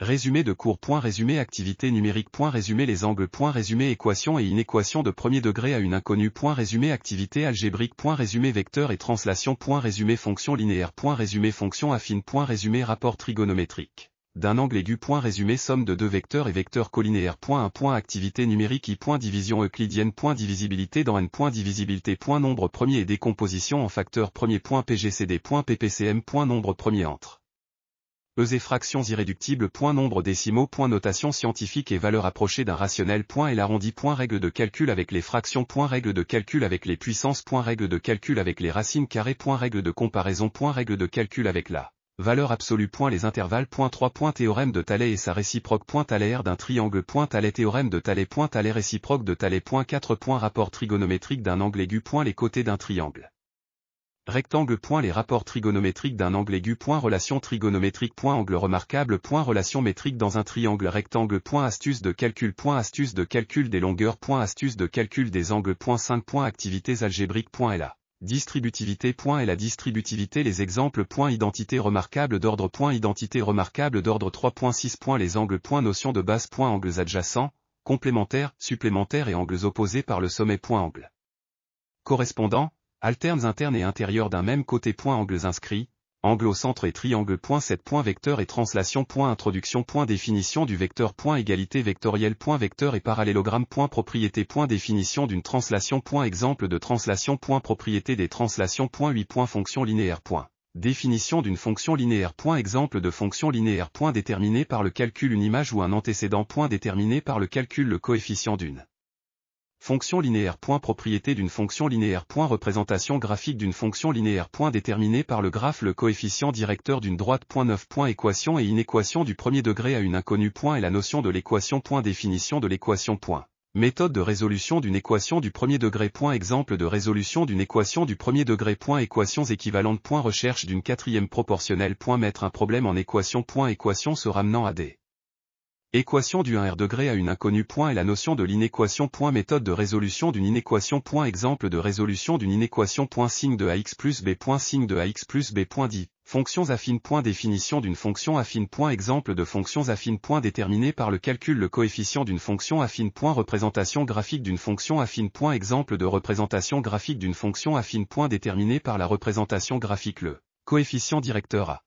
Résumé de cours. Résumé activité numérique. Résumé les angles. Résumé équation et inéquation de premier degré à une inconnue. Résumé activité algébrique. Résumé vecteur et translation. Résumé fonction linéaire. Résumé fonction affine. Résumé rapport trigonométrique d'un angle aigu. Résumé somme de deux vecteurs et vecteurs colinéaires. 1. Activité numérique. I. Division euclidienne. Divisibilité dans n. Divisibilité. Nombre premier et décomposition en facteurs premier. PGCD. PPCM. Nombre premier entre et fractions irréductibles. Nombre décimaux. Notation scientifique et valeur approchée d'un rationnel. Et l'arrondi. Règle de calcul avec les fractions. Règle de calcul avec les puissances. Règle de calcul avec les racines carrées. Règle de comparaison. Règle de calcul avec la valeur absolue. Les intervalles. 3. Théorème de Thalès et sa réciproque. Thaléaire d'un triangle. Thalès. Théorème de Thalès. Thalès réciproque de Thalès. 4. Rapport trigonométrique d'un angle aigu. Les côtés d'un triangle rectangle. Les rapports trigonométriques d'un angle aigu. Relation trigonométrique. Angle remarquable. Relation métrique dans un triangle rectangle. Astuce de calcul. Astuce de calcul des longueurs. Astuce de calcul des angles. 5. Activités algébriques. Et la distributivité. Et la distributivité. Les exemples. Identité remarquable d'ordre. Identité remarquable d'ordre. 3.6. Les angles. Notion de base. Angles adjacents, complémentaires, supplémentaires et angles opposés par le sommet. Angle correspondant, alternes internes et intérieurs d'un même côté. Angles inscrits, angle au centre et triangle. 7. Vecteur et translation. Introduction. Définition du vecteur. Égalité vectorielle. Vecteur et parallélogramme. Propriété. Définition d'une translation. Exemple de translation. Propriété des translations. 8. Fonction linéaire. Définition d'une fonction linéaire. Exemple de fonction linéaire. Déterminé par le calcul une image ou un antécédent. Déterminé par le calcul le coefficient d'une fonction linéaire. Propriété d'une fonction linéaire. Représentation graphique d'une fonction linéaire. Déterminé par le graphe le coefficient directeur d'une droite. 9. Équation et inéquation du premier degré à une inconnue. Et la notion de l'équation. Définition de l'équation. Méthode de résolution d'une équation du premier degré. Exemple de résolution d'une équation du premier degré. Équations équivalentes. Recherche d'une quatrième proportionnelle. Mettre un problème en équation. Équation se ramenant à des équation du 1r degré à une inconnue. Et la notion de l'inéquation. Méthode de résolution d'une inéquation. Exemple de résolution d'une inéquation. Signe de ax plus b. Signe de ax plus b. Dit. Fonctions affines. Définition d'une fonction affine. Exemple de fonctions affines. Déterminé par le calcul le coefficient d'une fonction affine. Représentation graphique d'une fonction affine. Exemple de représentation graphique d'une fonction affine. Déterminé par la représentation graphique le coefficient directeur a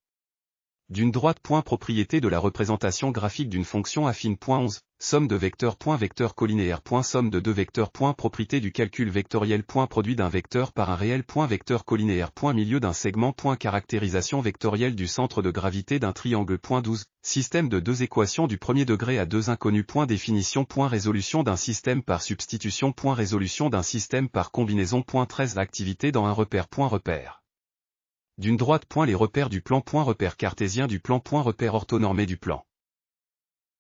d'une droite. Propriété de la représentation graphique d'une fonction affine. 11. Somme de vecteurs. Vecteur colinéaire. Somme de deux vecteurs. Propriété du calcul vectoriel. Produit d'un vecteur par un réel. Vecteur colinéaire. Milieu d'un segment. Caractérisation vectorielle du centre de gravité d'un triangle. 12. Système de deux équations du premier degré à deux inconnues. Définition. Résolution d'un système par substitution. Résolution d'un système par combinaison. 13. Activité dans un repère. Repère d'une droite. Les repères du plan. Repère cartésien du plan. Repère orthonormé du plan.